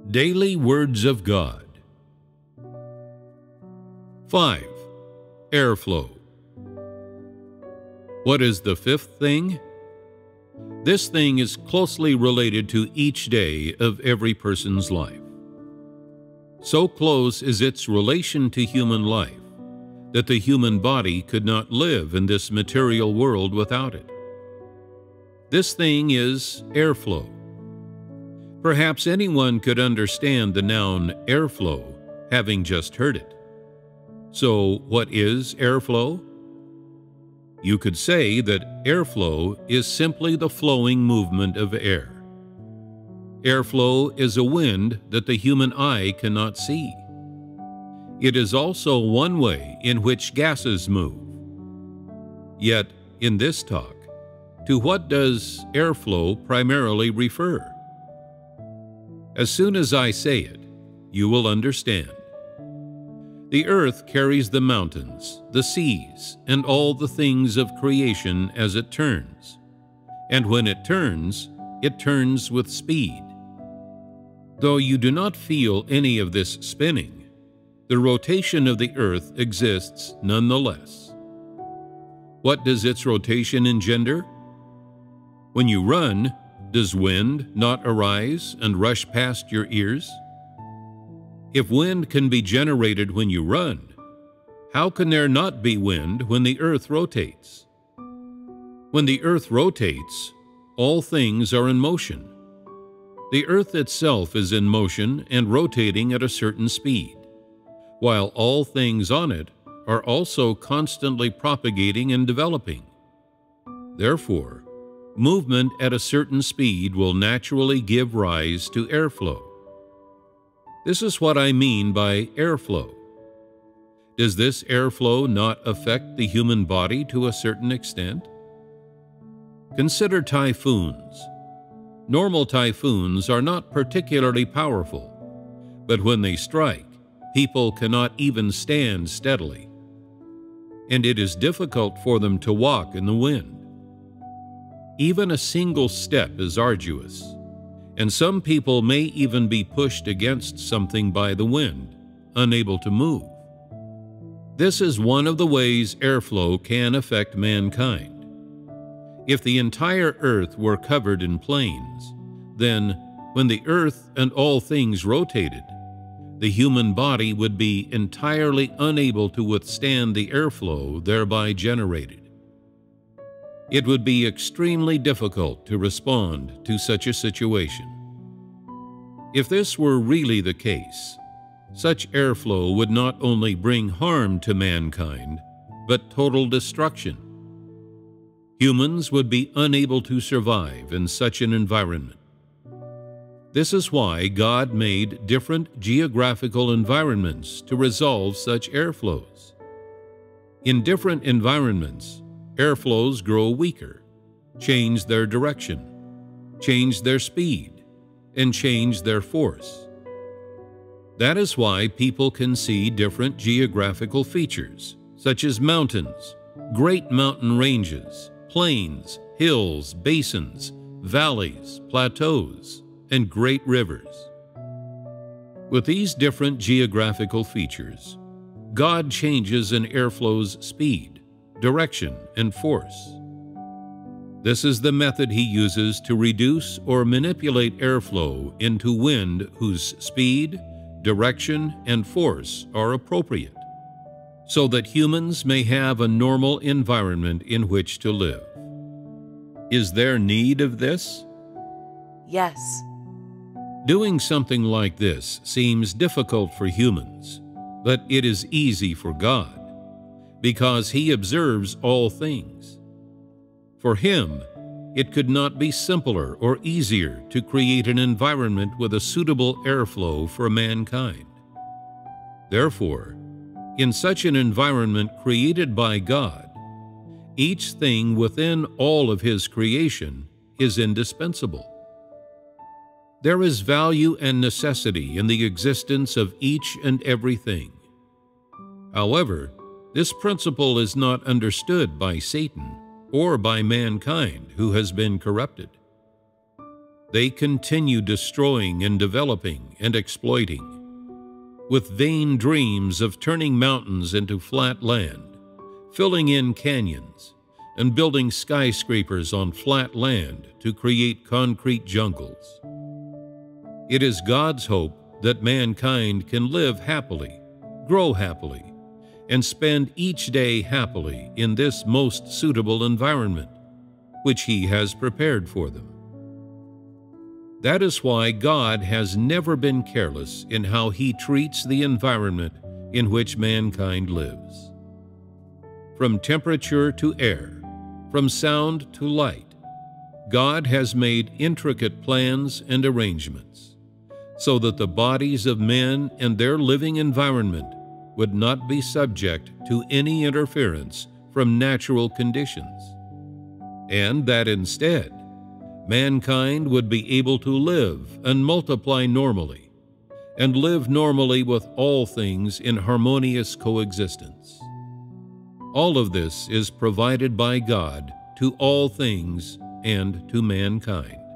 Daily Words of God. 5. Airflow. What is the fifth thing? This thing is closely related to each day of every person's life. So close is its relation to human life that the human body could not live in this material world without it. This thing is airflow. Perhaps anyone could understand the noun airflow, having just heard it. So, what is airflow? You could say that airflow is simply the flowing movement of air. Airflow is a wind that the human eye cannot see. It is also one way in which gases move. Yet, in this talk, to what does airflow primarily refer? As soon as I say it, you will understand. The earth carries the mountains, the seas, and all the things of creation as it turns. And when it turns with speed. Though you do not feel any of this spinning, the rotation of the earth exists nonetheless. What does its rotation engender? When you run, does wind not arise and rush past your ears? If wind can be generated when you run, how can there not be wind when the earth rotates? When the earth rotates, all things are in motion. The earth itself is in motion and rotating at a certain speed, while all things on it are also constantly propagating and developing. Therefore, movement at a certain speed will naturally give rise to airflow. This is what I mean by airflow. Does this airflow not affect the human body to a certain extent? Consider typhoons. Normal typhoons are not particularly powerful, but when they strike, people cannot even stand steadily, and it is difficult for them to walk in the wind. Even a single step is arduous, and some people may even be pushed against something by the wind, unable to move. This is one of the ways airflow can affect mankind. If the entire earth were covered in plains, then, when the earth and all things rotated, the human body would be entirely unable to withstand the airflow thereby generated. It would be extremely difficult to respond to such a situation. If this were really the case, such airflow would not only bring harm to mankind, but total destruction. Humans would be unable to survive in such an environment. This is why God made different geographical environments to resolve such airflows. In different environments, airflows grow weaker, change their direction, change their speed, and change their force. That is why people can see different geographical features, such as mountains, great mountain ranges, plains, hills, basins, valleys, plateaus, and great rivers. With these different geographical features, God changes an airflow's speed, direction, and force. This is the method he uses to reduce or manipulate airflow into wind whose speed, direction, and force are appropriate, so that humans may have a normal environment in which to live. Is there need of this? Yes. Doing something like this seems difficult for humans, but it is easy for God, because he observes all things. For him, it could not be simpler or easier to create an environment with a suitable airflow for mankind. Therefore, in such an environment created by God, each thing within all of his creation is indispensable. There is value and necessity in the existence of each and everything. However, this principle is not understood by Satan or by mankind who has been corrupted. They continue destroying and developing and exploiting, with vain dreams of turning mountains into flat land, filling in canyons, and building skyscrapers on flat land to create concrete jungles. It is God's hope that mankind can live happily, grow happily, and spend each day happily in this most suitable environment, which He has prepared for them. That is why God has never been careless in how He treats the environment in which mankind lives. From temperature to air, from sound to light, God has made intricate plans and arrangements so that the bodies of men and their living environment would not be subject to any interference from natural conditions, and that instead, mankind would be able to live and multiply normally, and live normally with all things in harmonious coexistence. All of this is provided by God to all things and to mankind.